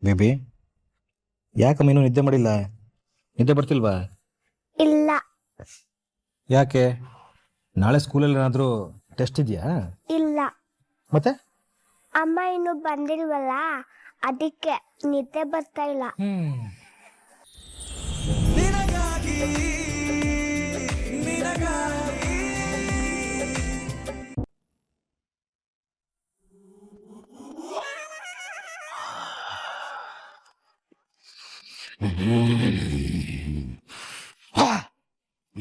Baby, ಯಾಕಮ್ಮ ಇನ್ನೂ ನಿದ್ದೆ ಮಾಡಿಲ್ಲ? ನಿದ್ದೆ ಬರ್ತಿಲ್ವಾ? ಇಲ್ಲ. ಯಾಕೆ? ನಾಳೆ ಸ್ಕೂಲಲ್ಲಿ ಏನಾದರೂ ಟೆಸ್ಟ್ ಇದೆಯಾ? ಇಲ್ಲ. ಮತ್ತೆ ಅಮ್ಮ ಇನ್ನು ಬಂದಿಲ್ವಲ್ಲ, ಅದಕ್ಕೆ ನಿದ್ದೆ ಬರ್ತಾ ಇಲ್ಲ.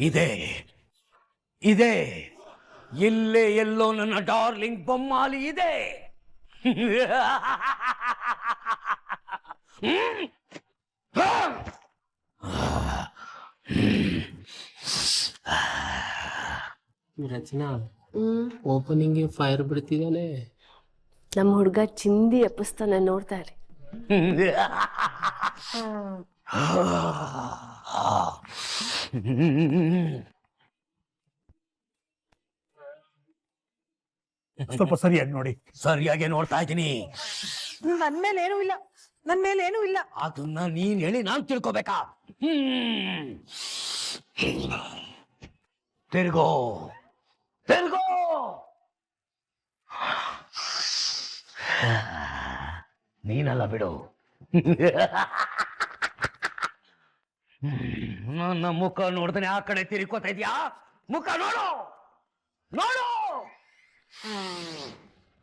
ಇದೆ ಇದೆ, ಇಲ್ಲೇ ಎಲ್ಲೋ ನನ್ನ ಡಾರ್ಲಿಂಗ್ ಬೊಮ್ಮಾಲಿ ಇದೆ. ರಚನಾ, ಓಪನಿಂಗ್ ಫೈರ್ ಬಿಡ್ತಿದ್ದಾನೆ. ನಮ್ಮ ಹುಡುಗ ಚಿಂದಿ ಎಪ್ಪಿಸ್ತಾನೆ, ನೋಡ್ತಾ ಇರಿ. ಸ್ವಲ್ಪ ಸರಿಯಾಗಿ ನೋಡಿ. ಸರಿಯಾಗಿ ನೋಡ್ತಾ ಇದ್ದೀನಿ. ನನ್ ಮೇಲೆ ಏನೂ ಇಲ್ಲ, ನನ್ ಮೇಲೆ ಏನೂ ಇಲ್ಲ. ಅದನ್ನ ನೀನ್ ಹೇಳಿ ನಾನ್ ತಿಳ್ಕೊಬೇಕಾ? ತಿರ್ಗೋ ತಿರ್ಗೋ. ನೀನಲ್ಲ ಬಿಡು. ನನ್ನ ಮುಖ ನೋಡ್ತಾನೆ ಆ ಕಡೆ ತಿರ್ಕೋತಾ ಇದ್ಯಾ? ಮುಖ ನೋಡು ನೋಡು.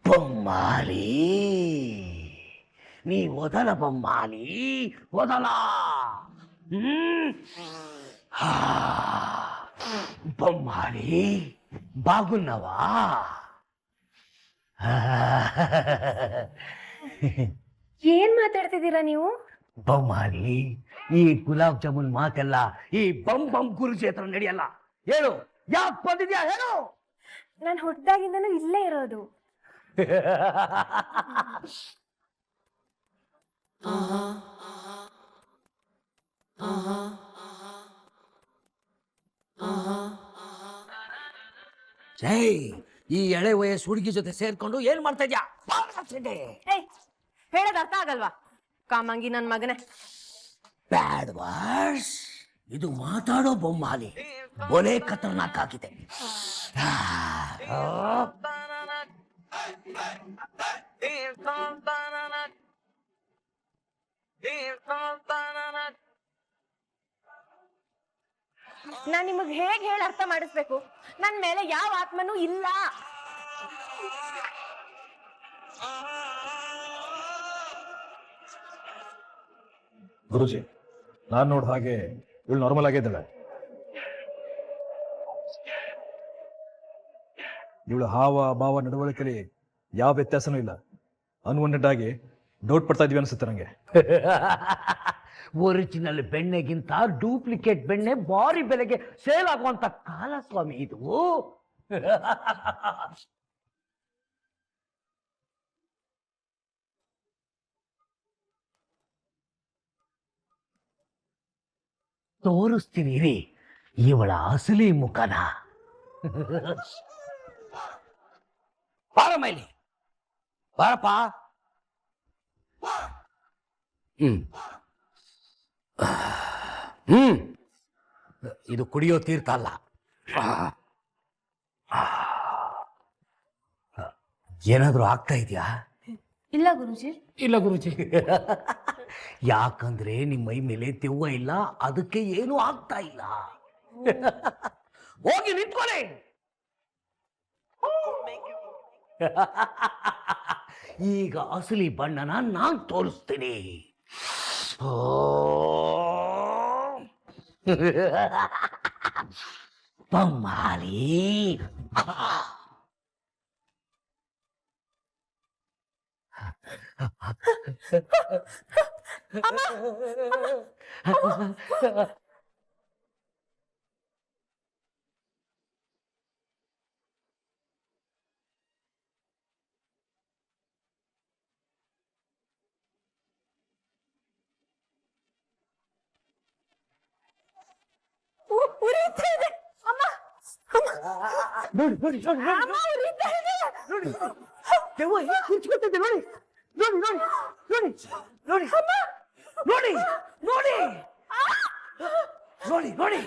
ಬೊಮ್ಮಾಲಿ, ನೀ వదల బొమ్మాలి, వదల. బొమ్మాలి, బాగున్నావా? ಏನ್ ಮಾತಾಡ್ತಿದ್ದೀರಾ ನೀವು? ಬೊಮ್ಮಾಲಿ, ಈ ಗುಲಾಬ್ ಜಾಮೂನ್ ಮಾತೆಲ್ಲ ಈ ಬಂ ಗುರುಜಿ ಹತ್ರ ನಡೆಯಲ್ಲ. ಹೇಳು, ಯಾಕೆ ಬಂದಿದ್ಯಾ ಹೇಳು. ನಾನು ಹುಟ್ಟಾಗಿಂದನೂ ಇಲ್ಲೇ ಇರೋದು. ಜೈ, ಈ ಎಳೆ ವಯಸ್ಸು ಹುಡುಗಿ ಜೊತೆ ಸೇರ್ಕೊಂಡು ಏನ್ ಮಾಡ್ತಾ ಇದ್ಯಾ? ಹೇಳೋದ್ ಅರ್ಥ ಆಗಲ್ವಾ? ಕಾಮಂಗಿ ನನ್ ಮಗನೇ. ಬ್ಯಾಡ್ ವಾಶ್, ಇದು ಮಾತಾಡೋ ಬೊಮ್ಮಾಲಿ ಬೊಲೆ ಖತರ್ನಾಕ್ ಆಗಿದೆ. ನಾನ್ ನಿಮಗ್ ಹೇಗ್ ಹೇಳಿ ಅರ್ಥ ಮಾಡಿಸ್ಬೇಕು? ನನ್ ಮೇಲೆ ಯಾವ ಆತ್ಮನೂ ಇಲ್ಲ. ಗುರುಜಿ, ನಾನು ನೋಡ್ ಹಾಗೆ ಇವಳು ನಾರ್ಮಲ್ ಆಗಿದ್ದಾಳೆ. ಇವಳು ಹಾವ ಭಾವ ನಡವಳಿಕೆಯಲ್ಲಿ ಯಾವ ವ್ಯತ್ಯಾಸನೂ ಇಲ್ಲ. ಅನ್ವಾಂಟೆಡ್ ಆಗಿ ಡೌಟ್ ಪಡ್ತಾ ಇದೀವಿ ಅನ್ಸುತ್ತೆ ನಂಗೆ. ಒರಿಜಿನಲ್ ಬೆಣ್ಣೆಗಿಂತ ಡೂಪ್ಲಿಕೇಟ್ ಬೆಣ್ಣೆ ಭಾರಿ ಬೆಲೆಗೆ ಸೇಲ್ ಆಗುವಂತ ಕಾಲ ಸ್ವಾಮಿ ಇದು. ತೋರಿಸ್ತೀನಿ ರೀ ಇವಳ ಅಸಲಿ ಮುಖನ. ಬಾರ ಮೈಲಿ, ಬಾರಪ್ಪ. ಇದು ಕುಡಿಯೋ ತೀರ್ಥ ಅಲ್ಲ. ಏನಾದ್ರೂ ಆಗ್ತಾ ಇದೆಯಾ? ಇಲ್ಲ ಗುರುಜಿ. ಇಲ್ಲ ಗುರುಜಿ. ಯಾಕಂದ್ರೆ ನಿಮ್ಮ ಮೈ ಮೇಲೆ ದೆವ್ವ ಇಲ್ಲ, ಅದಕ್ಕೆ ಏನು ಆಗ್ತಾ ಇಲ್ಲ. ಹೋಗಿ ನಿಂತ್ಕೊಳ್ಳಿ. ಈಗ ಅಸಲಿ ಬಣ್ಣನ ನಾನ್ ತೋರಿಸ್ತೀನಿ. ಬೊಮ್ಮಾಲಿ, ನೋಡಿ ನೋಡಿ ನೋಡಿ ನೋಡಿ, ದೆವ್ವ ಹೇಗೆ ಕುರ್ಚ್ಕೊತಿದೆ ನೋಡಿ ನೋಡಿ ನೋಡಿ ನೋಡಿ ನೋಡಿ ನೋಡಿ ನೋಡಿ ನೋಡಿ ನೋಡಿ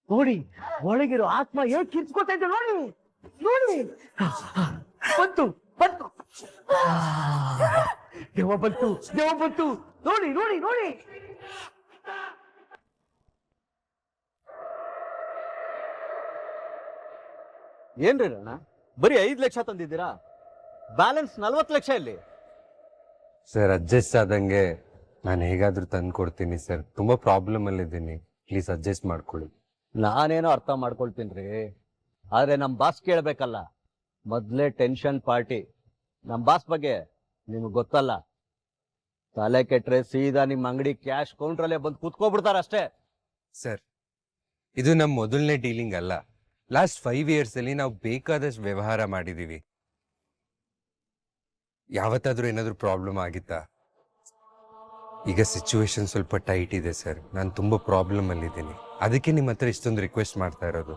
ನೋಡಿ ಒಳಗಿರೋ ಆತ್ಮ ಹೇಗೆ ಕಿರ್ಚ್ಕೊತಾ ಇದ್ದ ನೋಡಿ ನೋಡಿ ಬಂತು ಬಂತು ದೇವ ಬಂತು ದೇವ ಬಂತು ನೋಡಿ ನೋಡಿ ನೋಡಿ ಏನ್ರಿ ಅಣ್ಣ ಬರೀ 5 ಲಕ್ಷ ತಂದಿದ್ದೀರಾ ಬ್ಯಾಲೆನ್ಸ್ 40 ಲಕ್ಷ ಇಲ್ಲಿ. ಸರ್ ಅಡ್ಜಸ್ಟ್ ಆದಂಗೆ ನಾನು ಹೇಗಾದ್ರೂ ತಂದು ಕೊಡ್ತೀನಿ ಸರ್. ತುಂಬಾ ಪ್ರಾಬ್ಲಮ್ ಅಲ್ಲಿದ್ದೀನಿ, ಪ್ಲೀಸ್ ಅಡ್ಜಸ್ಟ್ ಮಾಡ್ಕೊಳ್ಳಿ. ನಾನೇನೋ ಅರ್ಥ ಮಾಡ್ಕೊಳ್ತೀನಿ, ಆದ್ರೆ ನಮ್ ಬಾಸ್ ಕೇಳ್ಬೇಕಲ್ಲ. ಮೊದ್ಲೇ ಟೆನ್ಷನ್ ಪಾರ್ಟಿ. ನಮ್ ಬಾಸ್ ಬಗ್ಗೆ ನಿಮ್ಗೆ ಗೊತ್ತಲ್ಲ, ತಲೆ ಕೆಟ್ರೆ ಸೀದಾ ನಿಮ್ ಅಂಗಡಿ ಕ್ಯಾಶ್ ಕೌಂಟ್ರಲ್ಲೇ ಬಂದು ಕೂತ್ಕೋಬಿಡ್ತಾರ ಅಷ್ಟೇ. ಸರ್ ಇದು ನಮ್ಮ ಮೊದಲನೇ ಡೀಲಿಂಗ್ ಅಲ್ಲ. ಲಾಸ್ಟ್ 5 years ಅಲ್ಲಿ ನಾವು ಬೇಕಾದಷ್ಟು ವ್ಯವಹಾರ ಮಾಡಿದೀವಿ. ಯಾವತ್ತಾದ್ರೂ ಏನಾದ್ರೂ ಪ್ರಾಬ್ಲಮ್ ಆಗಿತ್ತಾ? ಈಗ ಸಿಚುವೇಶನ್ ಸ್ವಲ್ಪ ಟೈಟ್ ಇದೆ ಸರ್. ನಾನು ತುಂಬಾ ಪ್ರಾಬ್ಲಮ್ ಅಲ್ಲಿದ್ದೀನಿ, ಅದಕ್ಕೆ ನಿಮ್ಮ ಹತ್ರ ಇಷ್ಟೊಂದು ರಿಕ್ವೆಸ್ಟ್ ಮಾಡ್ತಾ ಇರೋದು.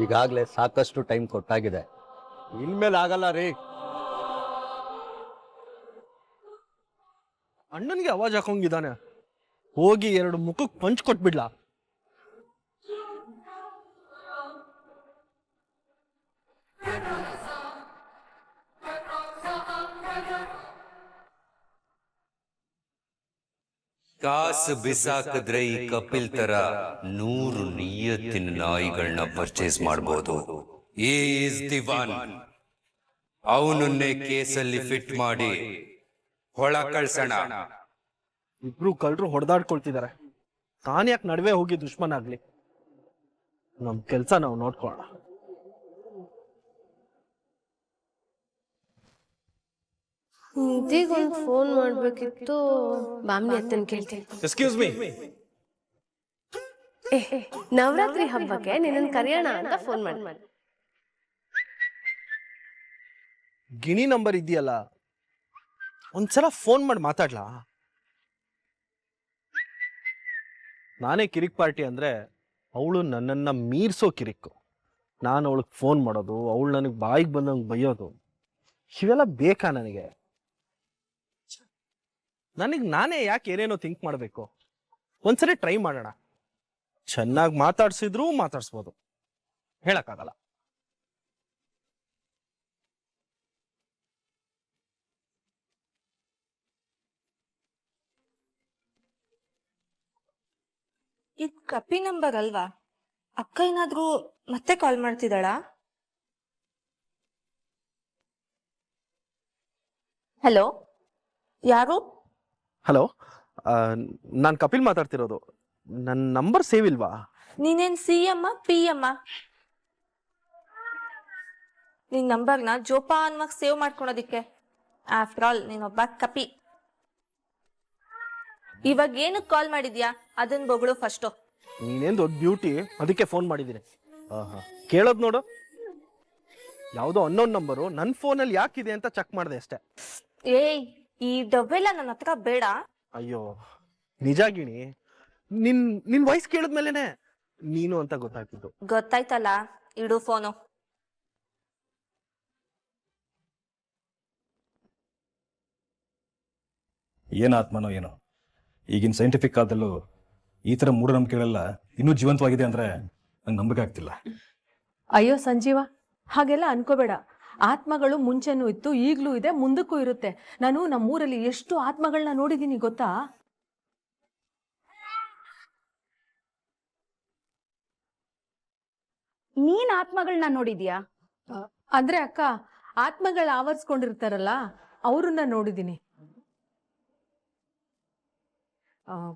ಈಗಾಗ್ಲೇ ಸಾಕಷ್ಟು ಟೈಮ್ ಕೊಟ್ಟಾಗಿದೆ, ಇನ್ಮೇಲೆ ಆಗಲ್ಲ ರೀ. ಅಣ್ಣನಿಗೆ ಅವಾಜ್ ಹಾಕೋಂಗಿದ್ದಾನೆ, ಹೋಗಿ 2 ಮುಖಕ್ಕೆ ಪಂಚ್ ಕೊಟ್ಬಿಡ್ಲಾ? ಕಾಸು ಬಿಸಾಕಿದ್ರೆ ಈ ಕಪಿಲ್ ತರ 100 ನಿಯತ್ತಿನ ನಾಯಿಗಳನ್ನ ಪರ್ಚೇಸ್ ಮಾಡಬಹುದು. Is the one. ಅವನನ್ನೇ ಕೇಸಲ್ಲಿ ಫಿಟ್ ಮಾಡಿ ಹೊಳ ಕಳ್ಸೋಣ. ಇಬ್ರು ಕಳ್ಳರು ಹೊಡೆದಾಡ್ಕೊಳ್ತಿದ್ದಾರೆ, ತಾನ್ ಯಾಕೆ ನಡುವೆ ಹೋಗಿ ದುಶ್ಮನ್ ಆಗ್ಲಿ? ನಮ್ ಕೆಲ್ಸ ನಾವು ನೋಡ್ಕೊಳ್ಳೋಣ. ನಿಧಿಗೊಂದು ಫೋನ್ ಮಾಡ್ಬೇಕಿತ್ತು, ಬಾಮ್ನಿ ಅತ್ತನ್ ಕೇಳ್ತೀನಿ. ಎಕ್ಸ್ಕ್ಯೂಸ್ ಮೀ, ನವರಾತ್ರಿ ಹಬ್ಬಕ್ಕೆ ನಿನ್ನನ್ ಕರೆಯೋಣ ಅಂತ ಫೋನ್ ಮಾಡಿ. ಗಿಣಿ ನಂಬರ್ ಇದೆಯಲ್ಲ, ಒಂದ್ಸಲ ಫೋನ್ ಮಾಡಿ ಮಾತಾಡ್ಲಾ? ನಾನೇ ಕಿರಿಕ್ ಪಾರ್ಟಿ ಅಂದ್ರೆ ಅವಳು ನನ್ನನ್ನ ಮೀರ್ಸೋ ಕಿರಿಕ್ಕು. ನಾನು ಅವಳಿಗೆ ಫೋನ್ ಮಾಡೋದು, ಅವಳು ನನಗೆ ಬಾಯಿಗೆ ಬಂದಂಗೆ ಬೈಯೋದು, ಇವೆಲ್ಲ ಬೇಕಾ ನನಗೆ? ನಾನೇ ಯಾಕೆ ಏನೇನೋ ಥಿಂಕ್ ಮಾಡಬೇಕು? ಒಂದ್ಸರಿ ಟ್ರೈ ಮಾಡೋಣ. ಚೆನ್ನಾಗಿ ಮಾತಾಡ್ಸಿದ್ರು ಮಾತಾಡ್ಸ್ಬೋದು, ಹೇಳಕ್ಕಾಗಲ್ಲ. ಇದು ಕಪಿ ನಂಬರ್ ಅಲ್ವಾ? ಅಕ್ಕ ಏನಾದ್ರೂ ಮತ್ತೆ ಕಾಲ್ ಮಾಡ್ತಿದ್ದಾಳಾ? ಹಲೋ, ಯಾರು? ಹಲೋ, ನಾನು ಕಪಿಲ್ ಮಾತಾಡ್ತಿರೋದು. ನನ್ನ ನಂಬರ್ ಸೇವ್ ಇಲ್ವಾ? ನೀನೇನ್ CM PM? ನಿನ್ ನಂಬರ್ನ ಜೋಪಾನ್ವಾಗಿ ಸೇವ್ ಮಾಡ್ಕೊಳೋದಿಕ್ಕೆ. ಆಫ್ಟರ್ ಆಲ್ ನೀನೊಬ್ಬ ಕಪಿ. ಇವಾಗ ಏನಕ್ಕೆ ಕಾಲ್ ಮಾಡಿದ್ಯಾ ಅದನ್ನ ಬೊಗಳು ಫಸ್ಟು. ನೀನೇನ್ ದೊಡ್ಡ ಬ್ಯೂಟಿ, ಅದಕ್ಕೆ ಫೋನ್ ಮಾಡಿದ್ದೀನಿ. ಕೇಳೋದ್ ನೋಡು, ಯಾವುದೋ ಅನ್ನೋನ್ ನಂಬರು ನನ್ನ ಫೋನಲ್ಲಿ ಯಾಕಿದೆ ಅಂತ ಚೆಕ್ ಮಾಡಿದೆ ಅಷ್ಟೇ. ಏಯ್, ಈ ಡಬ್ಬೆಲ್ಲ ನನ್ನ ಹತ್ರ ಬೇಡ. ಅಯ್ಯೋ ನಿಜ ಗಿಣಿ, ನಿನ್ ವಾಯ್ಸ್ ಕೇಳಿದ್ಮೇಲೆನೆ ನೀನು ಅಂತ ಗೊತ್ತಾಗ್ತಿದ್ದು. ಗೊತ್ತಾಯ್ತಲ್ಲ, ಇಡು ಫೋನು. ಏನು ಆತ್ಮನೋ ಏನೋ, ಈಗಿನ ಸೈಂಟಿಫಿಕ್ ಕಾಲದಲ್ಲೂ ಈ ಥರ ಮೂಢನಂಬಿಕೆಗಳೆಲ್ಲ ಇನ್ನೂ ಜೀವಂತವಾಗಿದೆ ಅಂದ್ರೆ ನಂಗೆ ನಂಬಿಕೆ ಆಗ್ತಿಲ್ಲ. ಅಯ್ಯೋ ಸಂಜೀವ, ಹಾಗೆಲ್ಲ ಅನ್ಕೋಬೇಡ. ಆತ್ಮಗಳು ಮುಂಚೆನೂ ಇತ್ತು, ಈಗಲೂ ಇದೆ, ಮುಂದಕ್ಕೂ ಇರುತ್ತೆ. ನಾನು ನಮ್ಮೂರಲ್ಲಿ ಎಷ್ಟು ಆತ್ಮಗಳನ್ನ ನೋಡಿದ್ದೀನಿ ಗೊತ್ತಾ? ನೀನ್ ಆತ್ಮಗಳನ್ನ ನೋಡಿದ್ಯಾ? ಅಂದ್ರೆ ಅಕ್ಕ, ಆತ್ಮಗಳು ಆವರಿಸ್ಕೊಂಡಿರ್ತಾರಲ್ಲ, ಅವ್ರನ್ನ ನೋಡಿದ್ದೀನಿ.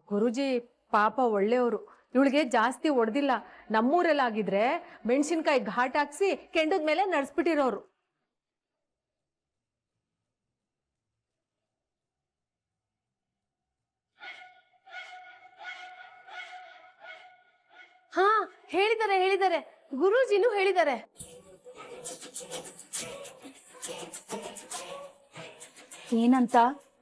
ಗುರುಜಿ ಪಾಪ ಒಳ್ಳೆಯವರು, ಇವಳಿಗೆ ಜಾಸ್ತಿ ಹೊಡೆದಿಲ್ಲ. ನಮ್ಮೂರಲ್ಲಾಗಿದ್ರೆ ಮೆಣಸಿನ್ಕಾಯಿ ಘಾಟ್ ಹಾಕ್ಸಿ ಕೆಂಡದ ಮೇಲೆ ನಡ್ಸ್ಬಿಟ್ಟಿರೋರು. ಹಾ, ಹೇಳಿದ್ದಾರೆ, ಗುರೂಜಿನೂ ಹೇಳಿದ್ದಾರೆ. ಏನಂತ?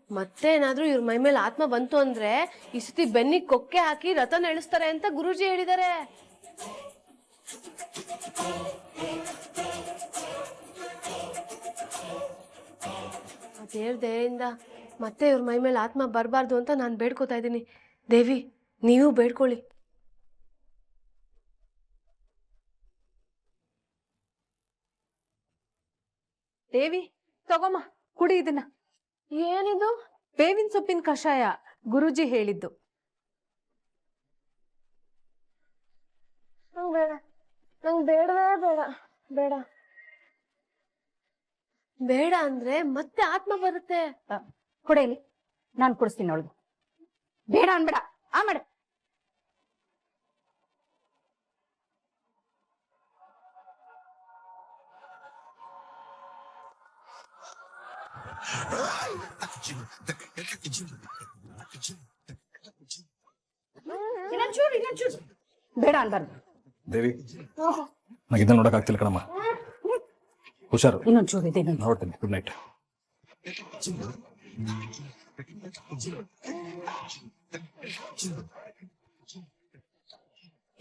ಮತ್ತೆ ಏನಾದ್ರೂ ಇವ್ರ ಮೈ ಮೇಲೆ ಆತ್ಮ ಬಂತು ಅಂದ್ರೆ ಈ ಸತಿ ಬೆನ್ನಿಗೆ ಕೊಕ್ಕೆ ಹಾಕಿ ರಥ ನಡೆಸ್ತಾರೆ ಅಂತ ಗುರೂಜಿ ಹೇಳಿದ್ದಾರೆ. ದೇವ್ರ ದಯೆಯಿಂದ ಮತ್ತೆ ಇವ್ರ ಮೈ ಮೇಲೆ ಆತ್ಮ ಬರಬಾರ್ದು ಅಂತ ನಾನು ಬೇಡ್ಕೋತಾ ಇದ್ದೀನಿ. ದೇವಿ, ನೀವು ಬೇಡ್ಕೊಳ್ಳಿ. ದೇವಿ ತಗೊಮ್ಮ, ಕುಡಿ ಇದನ್ನ. ಏನಿದು? ಬೇವಿನ ಸೊಪ್ಪಿನ ಕಷಾಯ, ಗುರೂಜಿ ಹೇಳಿದ್ದು. ನಂಗೆ ಬೇಡ, ನಂಗೆ ಬೇಡವೇ ಬೇಡ. ಬೇಡ ಬೇಡ ಅಂದ್ರೆ ಮತ್ತೆ ಆತ್ಮ ಬರುತ್ತೆ. ಕೊಡೇಲಿ, ನಾನು ಕುಡಿಸ್ತೀನಿ ಅವಳಿಗೆ. ಬೇಡ ಅನ್ಬೇಡ, ಆ ಮಾಡ. ಇನ್ನೊಂಚೂರು ಬೇಡ ಅನ್ಬಾರ್ದು. ದೇವಿ, ನಂಗೆ ಇದನ್ನ ನೋಡಕ್ ಆಗ್ತಿಲ್ಲ ಕಣಮ್ಮ. ಹುಷಾರು, ಇನ್ನೊಂಚೂರು ಇದೆ. ನೋಡ್ತೀನಿ. Good night.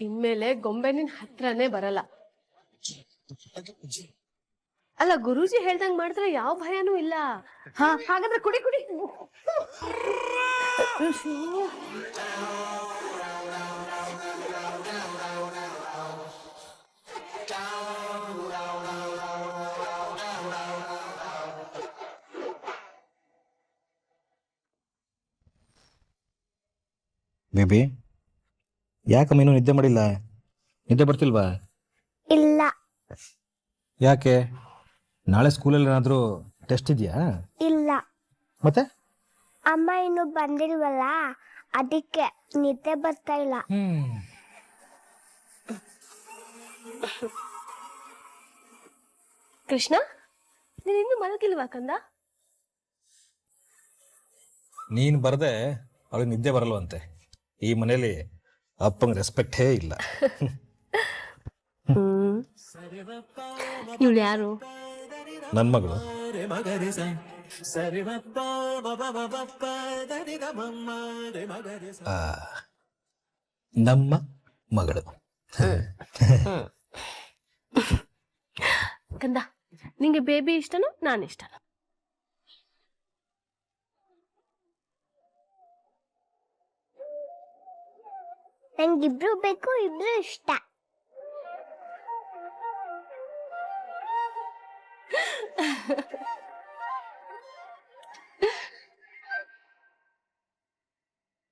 ಇನ್ಮೇಲೆ ಗೊಂಬೆ ನಿನ್ ಹತ್ರನೇ ಬರಲ್ಲ. ಅಲ್ಲ, ಗುರೂಜಿ ಹೇಳ್ದಂಗ್ ಮಾಡಿದ್ರೆ ಯಾವ ಭಯನೂ ಇಲ್ಲ. ಹಾ, ಹಾಗಾದ್ರೆ ಕುಡಿ ಕುಡಿ. ಬೇಬಿ, ಯಾಕಮ್ಮ ಇನ್ನೂ ನಿದ್ದೆ ಮಾಡಿಲ್ಲ? ನಿದ್ದೆ ಬರ್ತಿಲ್ವಾ? ಇಲ್ಲ. ಯಾಕೆ? ನಾಳೆ ಸ್ಕೂಲಲ್ಲಿ ಏನಾದರೂ ಟೆಸ್ಟ್ ಇದೆಯಾ? ಇಲ್ಲ. ಮತ್ತೆ ಅಮ್ಮ ಇನ್ನು ಬಂದಿಲ್ವಲ್ಲ, ಅದಕ್ಕೆ ನಿದ್ದೆ ಬರ್ತಾ ಇಲ್ಲ. ಕೃಷ್ಣ, ನೀನ್ ಇನ್ನು ಮಲಗಿಲ್ವಾ ಕಂದ? ನೀನು ಬರದೆ ಅವಳಿಗೆ ನಿದ್ದೆ ಬರಲ್ವಂತೆ. ಈ ಮನೇಲಿ ಅಪ್ಪಂಗೆ ರೆಸ್ಪೆಕ್ಟೇ ಇಲ್ಲ. ಇವಳು ಯಾರು? ನನ್ನ ಮಗಳು. ನಮ್ಮ ಮಗಳು. ಕಂದ, ನಿಂಗೆ ಬೇಬಿ ಇಷ್ಟನೋ ನಾನು ಇಷ್ಟನೋ? ನಂಗಿಬ್ರು ಬೇಕು, ಇಬ್ರು ಇಷ್ಟ.